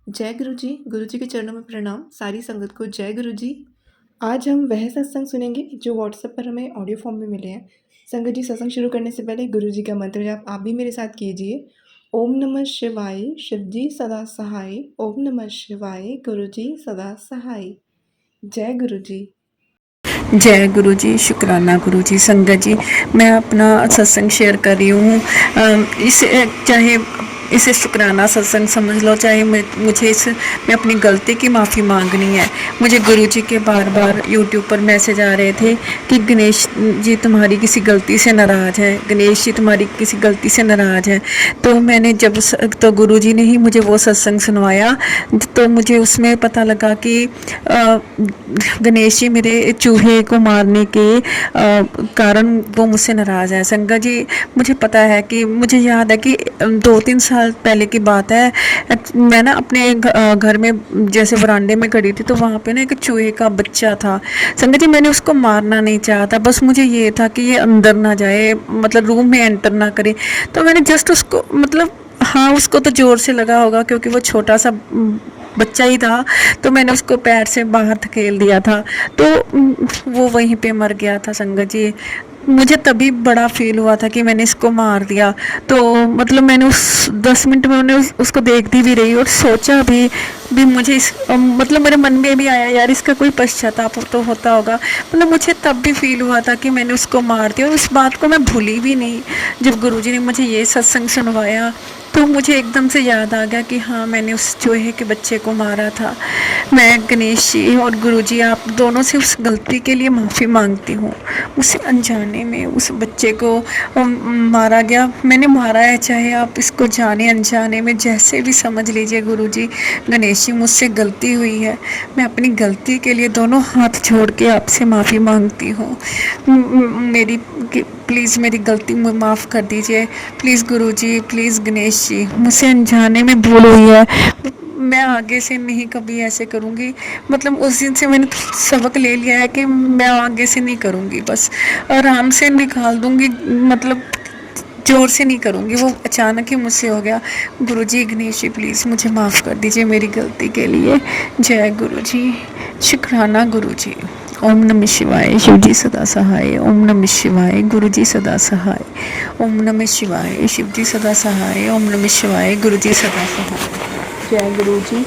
जय गुरु जी के चरणों में प्रणाम, सारी संगत को जय गुरु जी। आज हम वह सत्संग सुनेंगे जो व्हाट्सएप पर हमें ऑडियो फॉर्म में मिले हैं। संगत जी, सत्संग शुरू करने से पहले गुरु जी का मंत्र जाप आप भी मेरे साथ कीजिए। ओम नमः शिवाय, शिव जी सदा सहाय। ओम नमः शिवाय, गुरु जी सदा सहाय। जय गुरु जी। जय गुरु जी, शुक्राना गुरु जी। संगत जी, मैं अपना सत्संग शेयर कर रही हूँ। इसे चाहे इसे शुक्राना सत्संग समझ लो, चाहे मैं अपनी गलती की माफ़ी मांगनी है। मुझे गुरु जी के बार बार यूट्यूब पर मैसेज आ रहे थे कि गणेश जी तुम्हारी किसी गलती से नाराज़ है, गणेश जी तुम्हारी किसी गलती से नाराज़ है। तो मैंने तो गुरु जी ने ही मुझे वो सत्संग सुनवाया, तो मुझे उसमें पता लगा कि गणेश जी मेरे चूहे को मारने के कारण वो मुझसे नाराज़ है। संगत जी, मुझे पता है कि मुझे याद है कि 2-3 साल पहले की बात है। मैं ना अपने घर में जैसे वरांडे में खड़ी थी, तो वहाँ पे ना एक चूहे का बच्चा था। संगत जी, मैंने उसको मारना नहीं चाहा था, बस मुझे ये था कि ये अंदर ना जाए, मतलब रूम में एंटर ना करे। तो मैंने जस्ट उसको, मतलब हाँ, उसको तो ज़ोर से लगा होगा क्योंकि वो छोटा सा बच्चा ही था, तो मैंने उसको पैर से बाहर धकेल दिया था। तो वो वहीं पे मर गया था। संगत जी, मुझे तभी बड़ा फील हुआ था कि मैंने इसको मार दिया। तो मतलब मैंने उस 10 मिनट में उसको देखती भी रही और सोचा भी मुझे मतलब मेरे मन में भी आया, यार इसका कोई पश्चाताप तो होता होगा। मतलब मुझे तब भी फील हुआ था कि मैंने उसको मार दिया, और उस बात को मैं भूली भी नहीं। जब गुरुजी ने मुझे ये सत्संग सुनवाया, तो मुझे एकदम से याद आ गया कि हाँ, मैंने उस चूहे के बच्चे को मारा था। मैं गणेश जी और गुरु जी, आप दोनों से उस गलती के लिए माफ़ी मांगती हूँ। उसे अनजाने में उस बच्चे को मारा गया। मैंने मारा है, चाहे आप इसको जाने अनजाने में जैसे भी समझ लीजिए। गुरु जी, गणेश जी, मुझसे गलती हुई है। मैं अपनी गलती के लिए दोनों हाथ जोड़ के आपसे माफ़ी मांगती हूँ। मेरी प्लीज़ मेरी गलती माफ़ कर दीजिए। Please Guru ji, please Ganesh ji, मुझसे अनजाने में भूल हुई है। मैं आगे से नहीं कभी ऐसे करूँगी। मतलब उस दिन से मैंने सबक ले लिया है कि मैं आगे से नहीं करूँगी, बस आराम से निकाल दूँगी, मतलब ज़ोर से नहीं करूँगी। वो अचानक ही मुझसे हो गया। गुरु जी, गणेश जी, प्लीज़ मुझे माफ़ कर दीजिए मेरी गलती के लिए। जय गुरु जी, शुक्राना गुरु जी। ओम नमः शिवाय, शिव जी सदा सहाय। ओम नमः शिवाय, गुरु जी सदा सहाय। ओम नमः शिवाय, शिव जी सदा सहाय। ओम नमः शिवाय, गुरु जी सदा सहाय। जय गुरु जी,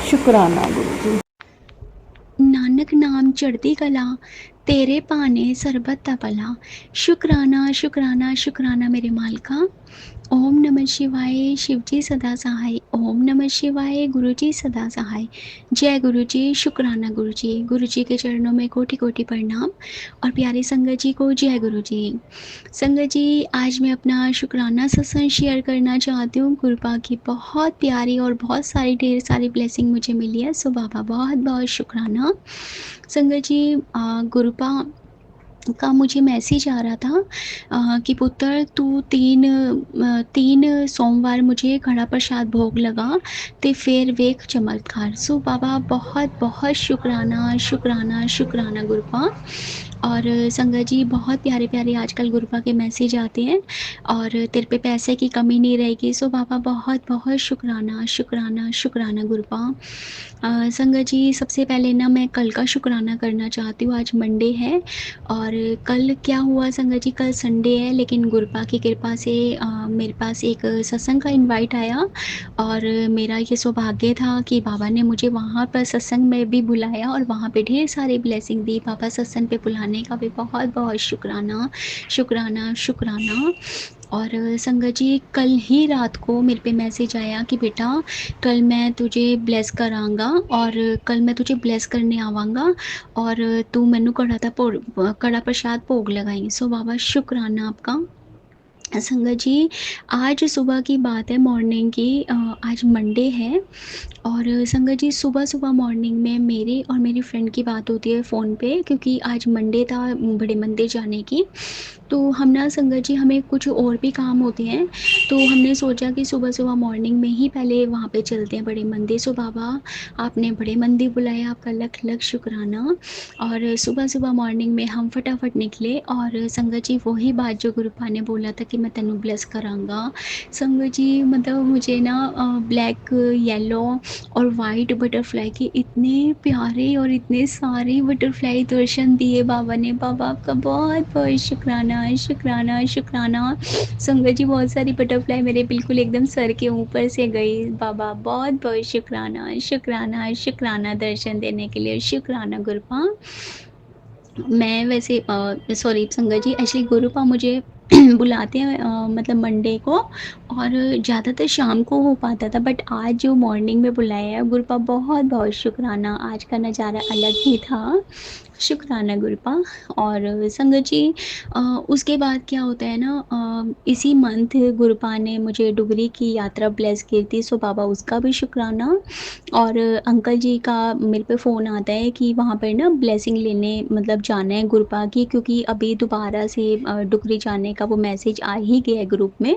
शुक्राना गुरु जी। नानक नाम चढ़ती कला, तेरे पाने सरबत भला। शुक्राना शुक्राना शुक्राना मेरे मालिका। ओम नमः शिवाय, शिव जी सदा सहाय। ओम नमः शिवाय, गुरु जी सदा सहाय। जय गुरु जी, शुक्राना गुरु जी। गुरु जी के चरणों में कोटि कोटि प्रणाम, और प्यारी संगत जी को जय गुरु जी। संगत जी, आज मैं अपना शुक्राना सत्संग शेयर करना चाहती हूँ। कृपा की बहुत प्यारी और बहुत सारी ढेर सारी ब्लेसिंग मुझे मिली है, सो बाबा बहुत बहुत शुक्राना। संगत जी, गुरुपा का मुझे मैसेज आ रहा था कि पुत्र तू तीन सोमवार मुझे खड़ा प्रसाद भोग लगा ते फिर वेख चमत्कार। सो बाबा बहुत बहुत शुक्राना शुक्राना शुक्राना गुरुपा। और संगत जी, बहुत प्यारे प्यारे आजकल गुरुपा के मैसेज आते हैं, और तेरे पे पैसे की कमी नहीं रहेगी। सो बाबा बहुत बहुत शुक्राना शुक्राना शुक्राना गुरुपा। संगत जी, सबसे पहले ना मैं कल का शुक्राना करना चाहती हूँ। आज मंडे है, और कल क्या हुआ संगत जी, कल संडे है, लेकिन गुरुपा की कृपा से मेरे पास एक सत्संग का इनवाइट आया, और मेरा ये सौभाग्य था कि बाबा ने मुझे वहाँ पर सत्संग में भी बुलाया, और वहाँ पे ढेर सारी ब्लेसिंग दी। बाबा सत्संग पे बुलाने का भी बहुत बहुत शुक्राना शुक्राना शुक्राना। और संगत जी, कल ही रात को मेरे पे मैसेज आया कि बेटा कल मैं तुझे ब्लेस करांगा, और कल मैं तुझे ब्लेस करने आवांगा, और तू मैनू कड़ा प्रसाद भोग लगाई। सो बाबा शुक्राना आपका। संगत जी, आज सुबह की बात है, मॉर्निंग की। आज मंडे है, और संगत जी, सुबह सुबह मॉर्निंग में मेरे और मेरी फ्रेंड की बात होती है फ़ोन पे, क्योंकि आज मंडे था बड़े मंदिर जाने की। तो हम ना संगत जी हमें कुछ और भी काम होते हैं, तो हमने सोचा कि सुबह-सुबह मॉर्निंग में ही पहले वहाँ पे चलते हैं बड़े मंदिर। सो बाबा, आपने बड़े मंदिर बुलाया, आपका लख-लख शुक्राना। और सुबह-सुबह मॉर्निंग में हम फटाफट निकले और संगत जी वही बात जो गुरुपा ने बोला था कि मैं तेनू ब्लेस करांगा। संगत जी मतलब मुझे ना ब्लैक, येलो और वाइट बटरफ्लाई के इतने प्यारे और इतने सारे बटरफ्लाई दर्शन दिए बाबा ने। बाबा आपका बहुत-बहुत शुक्राना, शुक्राना, शुक्राना। संगत जी बहुत सारी बटरफ्लाई मेरे बिल्कुल एकदम सर के ऊपर से गई। बाबा बहुत-बहुत शुक्राना, शुक्राना, शुक्राना दर्शन देने के लिए, शुक्राना गुरुपा। मैं वैसे सॉरी संगत जी, एक्चुअली गुरुपा मुझे बुलाते हैं मतलब मंडे को, और ज़्यादातर शाम को हो पाता था, बट आज जो मॉर्निंग में बुलाया है गुरुपा, बहुत-बहुत शुक्राना। आज का नज़ारा अलग ही था। शुक्राना गुरुपा। और संगत जी उसके बाद क्या होता है ना, इसी मंथ गुरुपा ने मुझे डुगरी की यात्रा ब्लेस की थी, सो बाबा उसका भी शुक्राना। और अंकल जी का मेरे पे फ़ोन आता है कि वहाँ पर ना ब्लेसिंग लेने मतलब जाना है गुरुपा की, क्योंकि अभी दोबारा से डुगरी जाने का वो मैसेज आ ही गया है ग्रुप में।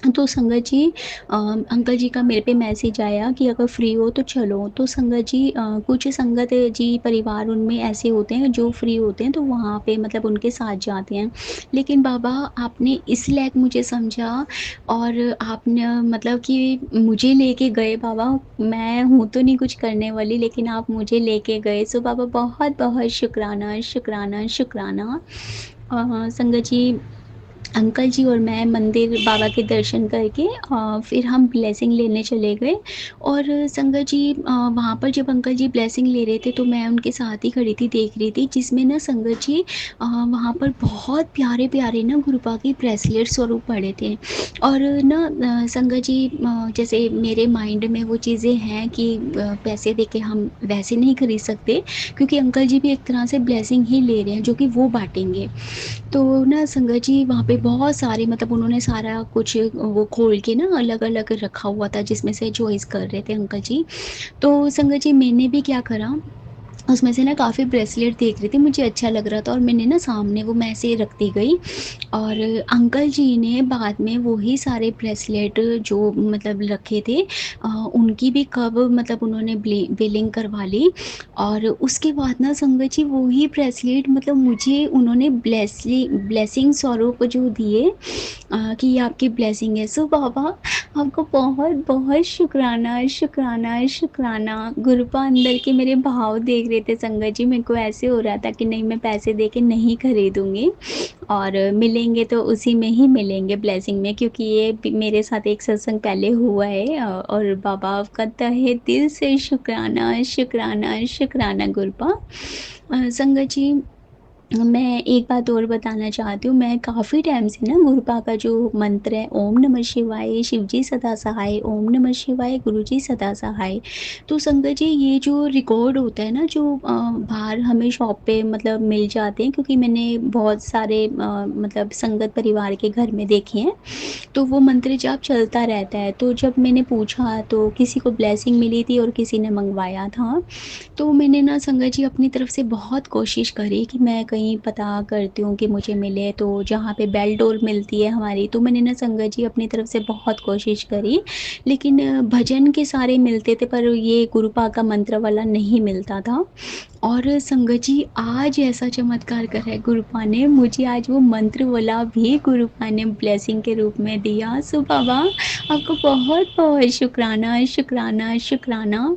तो संगत जी अंकल जी का मेरे पे मैसेज आया कि अगर फ्री हो तो चलो। तो संगत जी कुछ संगत जी परिवार उनमें ऐसे होते हैं जो फ्री होते हैं तो वहाँ पे मतलब उनके साथ जाते हैं। लेकिन बाबा आपने इस लायक मुझे समझा, और आपने मतलब कि मुझे लेके गए बाबा। मैं हूँ तो नहीं कुछ करने वाली, लेकिन आप मुझे लेके गए। सो बाबा बहुत-बहुत शुक्राना, शुक्राना, शुक्राना। संगत जी अंकल जी और मैं मंदिर बाबा के दर्शन करके फिर हम ब्लेसिंग लेने चले गए। और संगत जी वहाँ पर जब अंकल जी ब्लेसिंग ले रहे थे तो मैं उनके साथ ही खड़ी थी, देख रही थी, जिसमें ना संगत जी वहाँ पर बहुत प्यारे-प्यारे ना गुरुपा के ब्रेसलेट स्वरूप पड़े थे। और ना संगत जी जैसे मेरे माइंड में वो चीज़ें हैं कि पैसे देके हम वैसे नहीं खरीद सकते, क्योंकि अंकल जी भी एक तरह से ब्लेसिंग ही ले रहे हैं जो कि वो बाँटेंगे। तो ना संगत जी वहाँ पे बहुत सारे मतलब उन्होंने सारा कुछ वो खोल के ना अलग-अलग रखा हुआ था, जिसमें से चॉइस कर रहे थे अंकल जी। तो संगत जी मैंने भी क्या करा, उसमें से ना काफ़ी ब्रेसलेट देख रही थी, मुझे अच्छा लग रहा था और मैंने ना सामने वो मैं ऐसे रखती गई। और अंकल जी ने बाद में वही सारे ब्रेसलेट जो मतलब रखे थे उनकी भी कब मतलब उन्होंने बिलिंग करवा ली। और उसके बाद ना संगत जी वही ब्रेसलेट मतलब मुझे उन्होंने ब्लेसिंग स्वरूप जो दिए कि ये आपकी ब्लेसिंग है। सो बाबा आपको बहुत-बहुत शुक्राना, शुक्राना, शुक्राना। गुरुपा अंदर के मेरे भाव देख रहे थे संगत जी, मेरे को ऐसे हो रहा था कि नहीं मैं पैसे दे के नहीं खरीदूँगी, और मिलेंगे तो उसी में ही मिलेंगे ब्लेसिंग में, क्योंकि ये मेरे साथ एक सत्संग पहले हुआ है। और बाबा आपका तहे दिल से शुक्राना, शुक्राना, शुक्राना गुरुपा। संगत जी मैं एक बात और बताना चाहती हूँ, मैं काफ़ी टाइम से ना गुरुपा का जो मंत्र है ओम नमः शिवाय, शिवजी सदा सहाय, ओम नमः शिवाय, गुरुजी सदा सहाय। तो संगत जी ये जो रिकॉर्ड होता है ना जो बाहर हमें शॉप पे मतलब मिल जाते हैं, क्योंकि मैंने बहुत सारे मतलब संगत परिवार के घर में देखे हैं, तो वो मंत्र जाप चलता रहता है। तो जब मैंने पूछा तो किसी को ब्लेसिंग मिली थी और किसी ने मँगवाया था। तो मैंने ना संगत जी अपनी तरफ से बहुत कोशिश करी कि मैं कहीं पता करती हूँ कि मुझे मिले, तो जहाँ पे बेल डोल मिलती है हमारी, तो मैंने ना संगत जी अपनी तरफ से बहुत कोशिश करी। लेकिन भजन के सारे मिलते थे पर ये गुरुपा का मंत्र वाला नहीं मिलता था। और संगत जी आज ऐसा चमत्कार करा है गुरुपा ने, मुझे आज वो मंत्र वाला भी गुरुपा ने ब्लेसिंग के रूप में दिया। सो बाबा आपको बहुत-बहुत शुक्राना, शुक्राना, शुक्राना।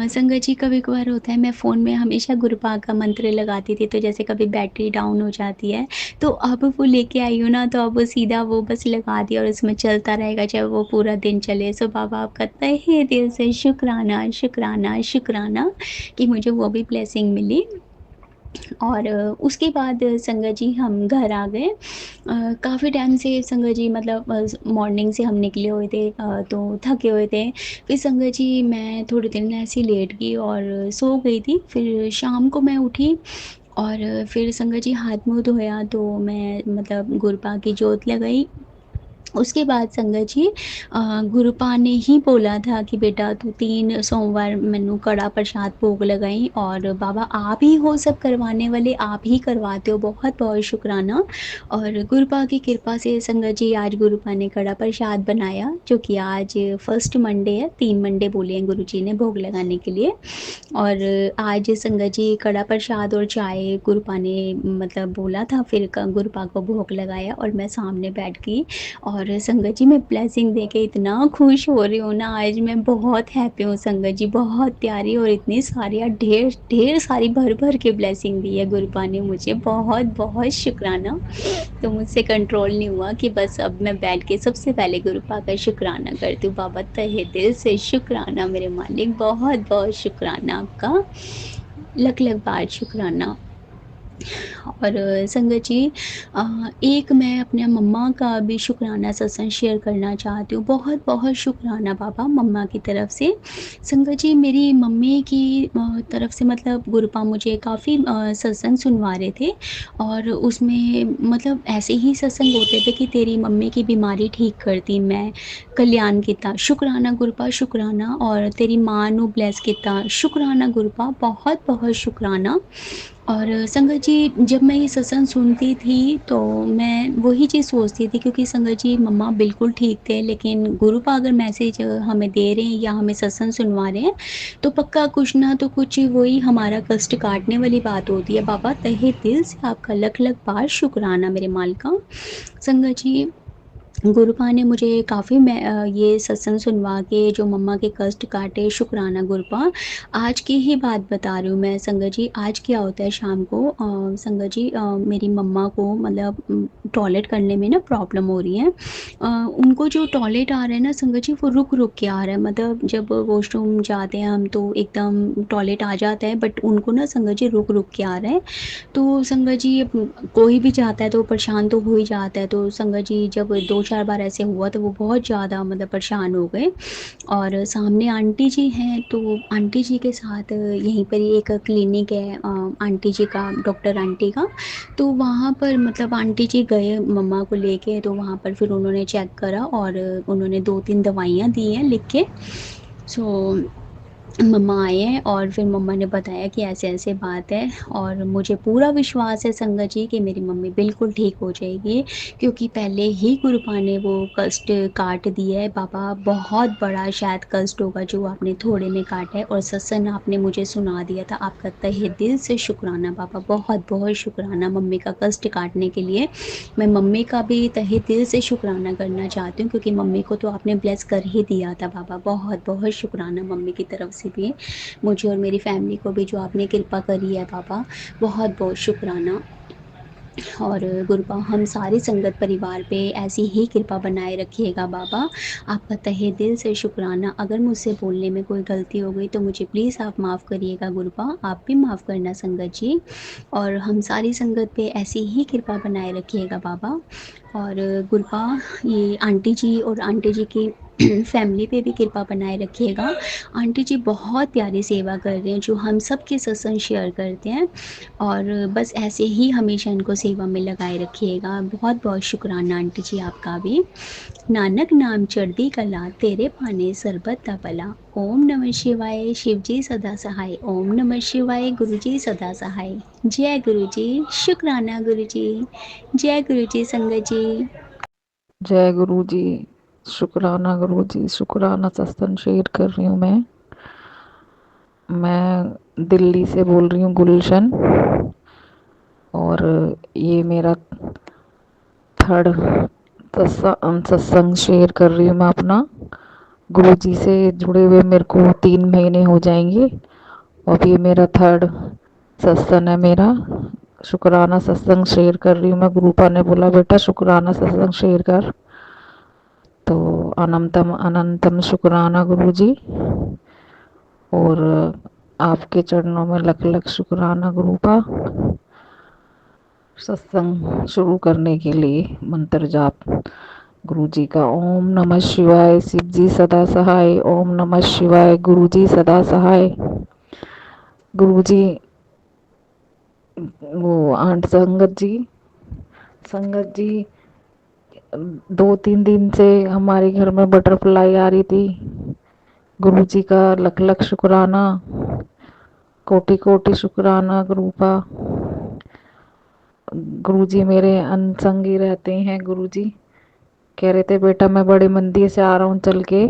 संगत जी कभी-कभार होता है मैं फ़ोन में हमेशा गुरुपा का मंत्र लगाती थी, तो जैसे कभी बैटरी डाउन हो जाती है, तो अब वो लेके आई हूँ ना, तो अब वो सीधा वो बस लगा दिया और उसमें चलता रहेगा चाहे वो पूरा दिन चले। सो बाबा आपका तहे दिल से शुक्राना, शुक्राना, शुक्राना कि मुझे वो भी ब्लेसिंग मिली। और उसके बाद संगत जी हम घर आ गए। काफ़ी टाइम से संगत जी मतलब मॉर्निंग से हम निकले हुए थे, तो थके हुए थे। फिर संगत जी मैं थोड़ी देर में ऐसे ही लेट गई और सो गई थी। फिर शाम को मैं उठी और फिर संगत जी हाथ मुँह धोया तो मैं मतलब गुरुपा की जोत लगाई। उसके बाद संगत जी गुरुपा ने ही बोला था कि बेटा तू 3 सोमवार मैनू कड़ा प्रसाद भोग लगाई और बाबा आप ही हो सब करवाने वाले, आप ही करवाते हो, बहुत-बहुत शुक्राना। और गुरुपा की कृपा से संगत जी आज गुरुपा ने कड़ा प्रसाद बनाया, जो कि आज फर्स्ट मंडे है, 3 मंडे बोले हैं गुरुजी ने भोग लगाने के लिए। और आज संगत जी कड़ा प्रसाद और चाय गुरुपा ने मतलब बोला था, फिर गुरुपा को भोग लगाया और मैं सामने बैठ गई। और संगत जी मैं ब्लेसिंग देके इतना खुश हो रही हूँ ना, आज मैं बहुत हैप्पी हूँ संगत जी, बहुत प्यारी और इतनी सारी ढेर ढेर सारी भर भर के ब्लेसिंग दी है गुरुपा ने मुझे, बहुत बहुत शुक्राना। तो मुझसे कंट्रोल नहीं हुआ कि बस अब मैं बैठ के सबसे पहले गुरुपा का शुक्राना करती हूँ। बाबा तहे दिल से शुक्राना मेरे मालिक, बहुत बहुत शुक्राना आपका, लख लख बार शुक्राना। और संगत जी एक मैं अपने मम्मा का भी शुक्राना सत्संग शेयर करना चाहती हूँ। बहुत बहुत शुक्राना बाबा मम्मा की तरफ से। संगत जी मेरी मम्मी की तरफ से मतलब गुरुपा मुझे काफ़ी सत्संग सुनवा रहे थे और उसमें मतलब ऐसे ही सत्संग होते थे कि तेरी मम्मी की बीमारी ठीक करती मैं, कल्याण किता, शुक्राना गुरुपा शुक्राना, और तेरी माँ नू ब्लैस किता, शुक्राना गुरुपा, बहुत बहुत शुक्राना। और संगत जी जब मैं ये सत्संग सुनती थी तो मैं वही चीज़ सोचती थी, क्योंकि संगत जी मम्मा बिल्कुल ठीक थे, लेकिन गुरुपा अगर मैसेज हमें दे रहे हैं या हमें सत्संग सुनवा रहे हैं तो पक्का कुछ ना तो कुछ वही हमारा कष्ट काटने वाली बात होती है। बाबा तहे दिल से आपका लख लख बार शुक्राना मेरे मालिका। संगत जी गुरुपा ने मुझे काफ़ी ये सत्संग सुनवा के जो मम्मा के कष्ट काटे, शुक्राना गुरुपा। आज की ही बात बता रही हूँ मैं संगत जी, आज क्या होता है शाम को संगत जी मेरी मम्मा को मतलब टॉयलेट करने में ना प्रॉब्लम हो रही है। उनको जो टॉयलेट आ रहा है ना संगत जी वो रुक-रुक के आ रहा है, मतलब जब वॉशरूम जाते हैं हम तो एकदम टॉयलेट आ जाता है, बट उनको ना संगत जी रुक-रुक के आ रहा है। तो संगत जी कोई भी जाता है तो परेशान तो हो ही जाता है, तो संगत जी जब 2-4 बार ऐसे हुआ तो वो बहुत ज़्यादा मतलब परेशान हो गए। और सामने आंटी जी हैं तो आंटी जी के साथ यहीं पर ही एक क्लिनिक है आंटी जी का, डॉक्टर आंटी का। तो वहाँ पर मतलब आंटी जी गए मम्मा को लेके, तो वहाँ पर फिर उन्होंने चेक करा और उन्होंने 2-3 दवाइयाँ दी हैं लिख के। सो मम्मा आए हैं और फिर मम्मा ने बताया कि ऐसे-ऐसे बात है, और मुझे पूरा विश्वास है संगत जी कि मेरी मम्मी बिल्कुल ठीक हो जाएगी, क्योंकि पहले ही गुरुपा ने वो कष्ट काट दिया है। बाबा बहुत बड़ा शायद कष्ट होगा जो आपने थोड़े में काटा है, और सत्संग आपने मुझे सुना दिया था। आपका तहे दिल से शुक्राना बाबा, बहुत-बहुत शुक्राना मम्मी का कष्ट काटने के लिए। मैं मम्मी का भी तहे दिल से शुक्राना करना चाहती हूँ, क्योंकि मम्मी को तो आपने ब्लेस कर ही दिया था बाबा। बहुत-बहुत शुक्राना मम्मी की तरफ से भी, मुझे और मेरी फैमिली को भी जो आपने कृपा करी है बाबा, बहुत-बहुत शुक्राना। और गुरुपा हम सारी संगत परिवार पे ऐसी ही कृपा बनाए रखिएगा बाबा। आपका तहे दिल से शुक्राना। अगर मुझसे बोलने में कोई गलती हो गई तो मुझे प्लीज़ आप माफ़ करिएगा गुरुपा, आप भी माफ़ करना संगत जी। और हम सारी संगत पे ऐसी ही कृपा बनाए रखिएगा बाबा। और गुरुपा ये आंटी जी और आंटी जी की फैमिली पे भी कृपा बनाए रखिएगा। आंटी जी बहुत प्यारी सेवा कर रहे हैं जो हम सब के सत्संग शेयर करते हैं, और बस ऐसे ही हमेशा इनको सेवा में लगाए रखिएगा। बहुत-बहुत शुक्राना आंटी जी आपका भी। नानक नाम चढ़दी कला, तेरे पाने सरबत दा भला। ओम नमः शिवाय, शिव जी सदा सहाय। ओम नमः शिवाय, गुरु जी सदा सहाय। जय गुरु जी, शुक्राना गुरु जी। जय गुरु जी संगत जी। जय गुरु जी, शुक्राना गुरु जी, शुक्राना सत्संग शेयर कर रही हूँ मैं दिल्ली से बोल रही हूँ गुलशन, और ये मेरा थर्ड सत्संग शेयर कर रही हूँ मैं अपना। गुरु जी से जुड़े हुए मेरे को 3 महीने हो जाएंगे, और ये मेरा थर्ड सत्संग है मेरा। शुक्राना सत्संग शेयर कर रही हूँ मैं। गुरुपा ने बोला बेटा शुक्राना सत्संग शेयर कर, तो अनंतम अनंतम शुक्राना गुरु जी। और आपके चरणों में लख लख शुक्राना गुरुपा, सत्संग शुरू करने के लिए मंत्र जाप गुरु जी का। ओम नमः शिवाय, शिव जी सदा सहाय। ओम नमः शिवाय, गुरु जी सदा सहाय। गुरु जी वो आंट संगत जी 2-3 दिन से हमारे घर में बटरफ्लाई आ रही थी। गुरुजी का लख लख शुक्राना, कोटि कोटि शुक्राना गुरुपा। गुरुजी मेरे अनसंग ही रहते हैं। गुरुजी कह रहे थे बेटा मैं बड़े मंदिर से आ रहा हूँ चल के,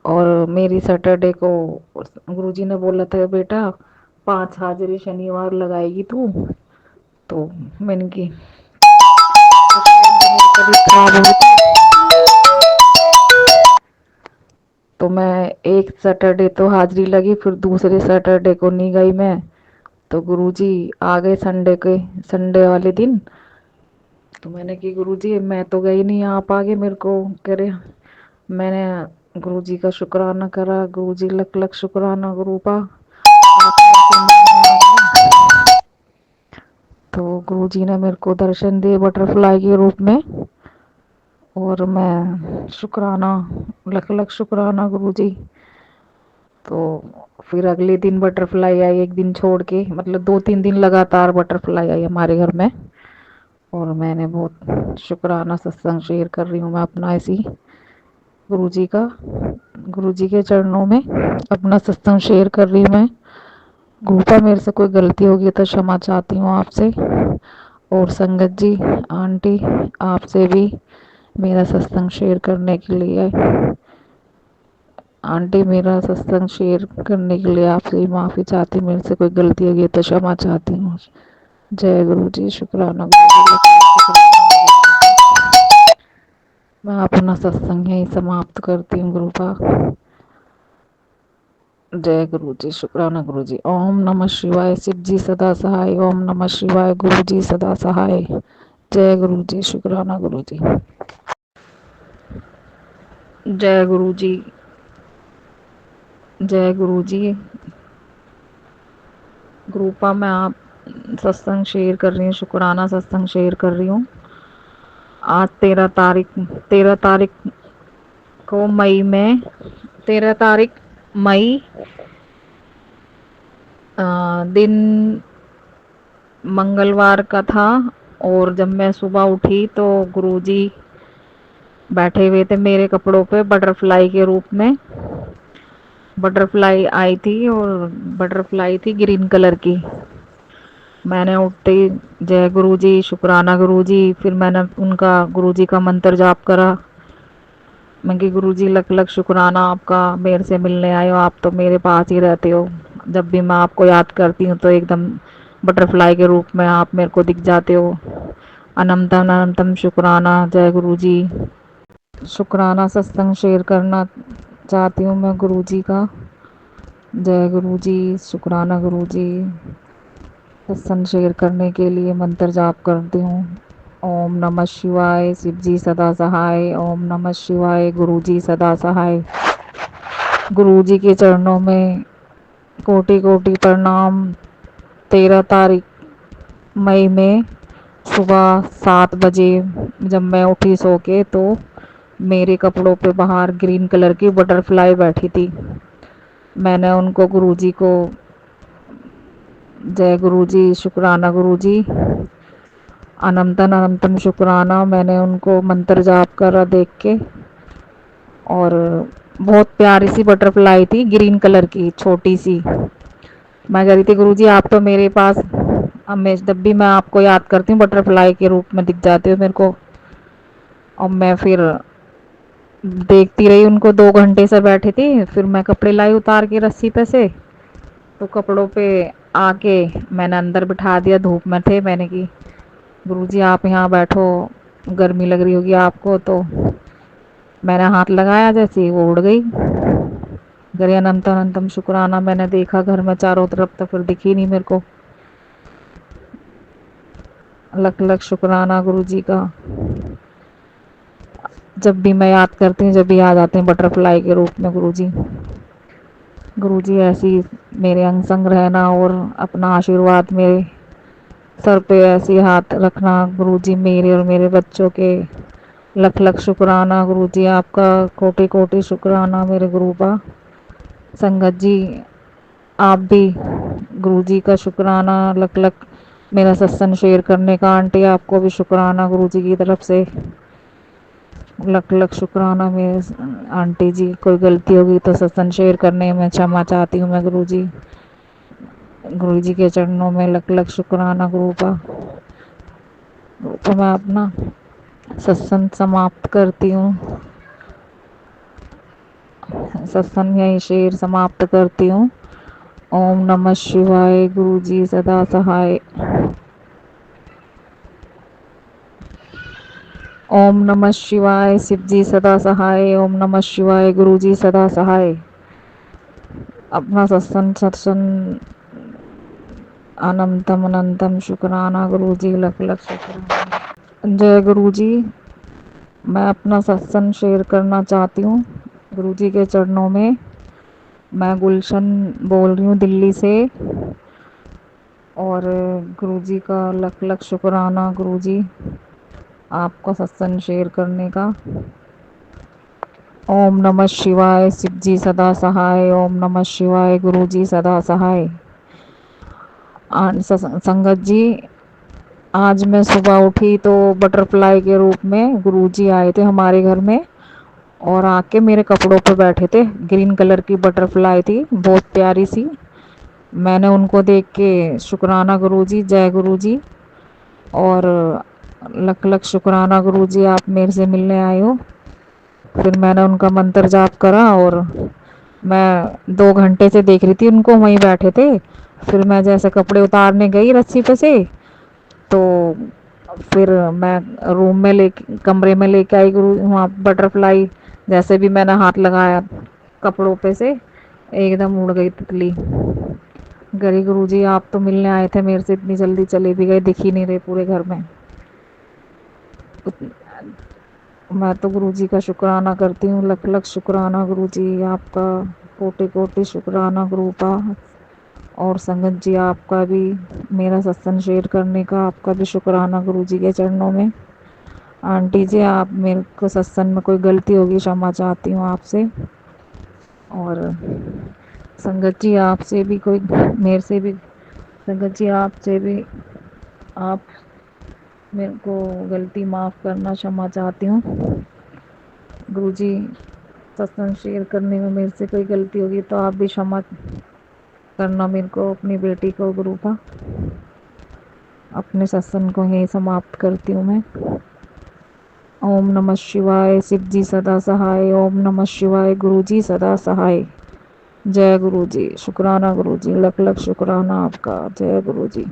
और मेरी सैटरडे को गुरुजी ने बोला था बेटा 5 हाजिरी शनिवार लगाएगी तू। तो मैंने की तबीयत खराब हो गई थी, तो मैं एक सैटरडे तो हाजिरी लगी, फिर दूसरे सैटरडे को नहीं गई मैं। तो गुरुजी आ गए संडे वाले दिन। तो मैंने कि गुरुजी मैं तो गई नहीं, आप आ गए। मेरे को कह रहे मैंने गुरुजी का शुक्राना करा। गुरुजी लख लख शुक्राना गुरुपा, आप मेरे को मिलने आ गए। तो गुरुजी ने मेरे को दर्शन दिए बटरफ्लाई के रूप में, और मैं शुक्राना लख लख शुक्राना गुरुजी। तो फिर अगले दिन बटरफ्लाई आई, एक दिन छोड़ के, मतलब 2-3 दिन लगातार बटरफ्लाई आई हमारे घर में। और मैंने बहुत शुक्राना सत्संग शेयर कर रही हूँ मैं अपना ऐसी गुरुजी का, गुरुजी के चरणों में अपना सत्संग शेयर कर रही हूँ मैं। गुरुपा मेरे से कोई गलती होगी तो क्षमा चाहती हूँ आपसे। और संगत जी, आंटी, आपसे भी मेरा सत्संग शेयर करने के लिए, आंटी मेरा सत्संग शेयर करने के लिए आपसे माफ़ी चाहती हूँ। मेरे से कोई गलती होगी तो क्षमा चाहती हूँ। जय गुरु जी, शुक्राना गुरु जी। मैं अपना सत्संग यहीं समाप्त करती हूँ गुरुपा। जय गुरु जी, शुक्राना गुरु जी। ओम नमः शिवाय, शिव जी सदा सहाय। ओम नमः शिवाय, गुरु जी सदा सहाय। जय गुरु जी, शुक्राना गुरु जी। जय गुरु जी, जय गुरु जी। ग्रुपा में आप सत्संग शेयर कर रही हूँ, शुक्राना सत्संग शेयर कर रही हूँ। आज 13 तारीख को मई में, 13 तारीख मई दिन मंगलवार का था। और जब मैं सुबह उठी तो गुरुजी बैठे हुए थे मेरे कपड़ों पे बटरफ्लाई के रूप में। बटरफ्लाई आई थी, और बटरफ्लाई थी ग्रीन कलर की। मैंने उठते ही जय गुरुजी, शुक्राना गुरुजी, फिर मैंने उनका गुरुजी का मंत्र जाप करा। मैं कि गुरुजी लख लख शुक्राना आपका, मेरे से मिलने आए हो, आप तो मेरे पास ही रहते हो। जब भी मैं आपको याद करती हूँ तो एकदम बटरफ्लाई के रूप में आप मेरे को दिख जाते हो। अनंतम अनंतम शुक्राना। जय गुरुजी। शुक्राना सत्संग शेयर करना चाहती हूँ मैं गुरुजी का। जय गुरुजी, शुक्राना गुरुजी। सत्संग शेयर करने के लिए मंत्र जाप करती हूँ। ओम नमः शिवाय, शिव जी सदा सहाय। ओम नमः शिवाय, गुरु जी सदा सहाय। गुरु जी के चरणों में कोटि कोटि प्रणाम। 13 तारीख मई में सुबह 7 बजे जब मैं उठी सो के, तो मेरे कपड़ों पे बाहर ग्रीन कलर की बटरफ्लाई बैठी थी। मैंने उनको गुरुजी को जय गुरुजी, शुक्राना गुरुजी, अनंतन अनंतम शुक्राना, मैंने उनको मंत्र जाप करा देख के। और बहुत प्यारी सी बटरफ्लाई थी ग्रीन कलर की, छोटी सी। मैं कह रही थी गुरुजी आप तो मेरे पास हमेशा, जब भी मैं आपको याद करती हूँ बटरफ्लाई के रूप में दिख जाते हो मेरे को। और मैं फिर देखती रही उनको, 2 घंटे से बैठी थी। फिर मैं कपड़े लाई उतार के रस्सी पे से, तो कपड़ों पे आके मैंने अंदर बिठा दिया। धूप में थे, मैंने की गुरुजी आप यहाँ बैठो, गर्मी लग रही होगी आपको। तो मैंने हाथ लगाया, जैसे ही वो उड़ गई। गरे अनंत अनंतम शुक्राना। मैंने देखा घर में चारों तरफ, तो फिर दिखी नहीं मेरे को। लख लख शुक्राना गुरुजी का। जब भी मैं याद करती हूँ, जब भी याद आते हैं बटरफ्लाई के रूप में गुरुजी। गुरुजी ऐसी मेरे अंग संग रहना, और अपना आशीर्वाद मेरे सर पे ऐसे हाथ रखना गुरुजी, मेरे और मेरे बच्चों के। लख लख शुक्राना गुरुजी आपका, कोटि कोटि शुक्राना मेरे गुरुबा। संगत जी आप भी गुरुजी का शुक्राना, लख लख मेरा सत्संग शेयर करने का। आंटी आपको भी शुक्राना गुरुजी की तरफ से। लख लख शुक्राना मेरे आंटी जी, कोई गलती होगी तो सत्संग शेयर करने में क्षमा चाहती हूँ मैं गुरु जी के चरणों में लख लख शुक्राना गुरु का। तो मैं अपना सत्संग समाप्त करती हूँ, सत्संग यही शेर समाप्त करती हूँ। ओम नमः शिवाय, गुरु जी सदा सहाय। ओम नमः शिवाय, शिव जी सदा सहाय। ओम नमः शिवाय, गुरु जी सदा सहाय। अपना सत्संग अनंतम अनंतम शुक्राना गुरु जी, लख लख शुक्राना। जय गुरु जी। मैं अपना सत्संग शेयर करना चाहती हूँ गुरु जी के चरणों में। मैं गुलशन बोल रही हूँ दिल्ली से, और गुरु जी का लख लख शुक्राना गुरु जी आपको सत्संग शेयर करने का। ओम नमः शिवाय, शिव जी सदा सहाय। ओम नमः शिवाय, गुरु जी सदा सहाय। संगत जी, आज मैं सुबह उठी तो बटरफ्लाई के रूप में गुरुजी आए थे हमारे घर में, और आके मेरे कपड़ों पर बैठे थे। ग्रीन कलर की बटरफ्लाई थी, बहुत प्यारी सी। मैंने उनको देख के शुक्राना गुरुजी, जय गुरुजी, और लख लख शुक्राना गुरुजी आप मेरे से मिलने आए हो। फिर मैंने उनका मंत्र जाप करा, और मैं 2 घंटे से देख रही थी उनको, वहीं बैठे थे। फिर मैं जैसे कपड़े उतारने गई रस्सी पे से, तो फिर मैं रूम में ले कमरे में लेके आई गुरु, वहाँ बटरफ्लाई जैसे भी मैंने हाथ लगाया कपड़ों पे से एकदम उड़ गई तितली। गरी गुरु जी आप तो मिलने आए थे मेरे से, इतनी जल्दी चले भी गए, दिख ही नहीं रहे पूरे घर में। मैं तो गुरु जी का शुक्राना करती हूँ, लख लख शुक्राना गुरु जी आपका, कोटि कोटि शुक्राना गुरु का। और संगत जी आपका भी मेरा सत्संग शेयर करने का आपका भी शुक्राना गुरु जी के चरणों में। आंटी जी आप मेरे को सत्संग में कोई गलती होगी क्षमा चाहती हूँ आपसे। और संगत जी आपसे भी कोई, मेरे से भी, संगत जी आपसे भी आप मेरे को गलती माफ़ करना, क्षमा चाहती हूँ गुरु जी। सत्संग शेयर करने में मेरे से कोई गलती होगी तो आप भी क्षमा करना मेरे को, अपनी बेटी को गुरु का। अपने सत्संग को यही समाप्त करती हूँ मैं। ओम नमः शिवाय, शिव जी सदा सहाय। ओम नमः शिवाय, गुरु जी सदा सहाय। जय गुरु जी, शुक्राना गुरु जी, लख लख शुक्राना आपका। जय गुरु जी।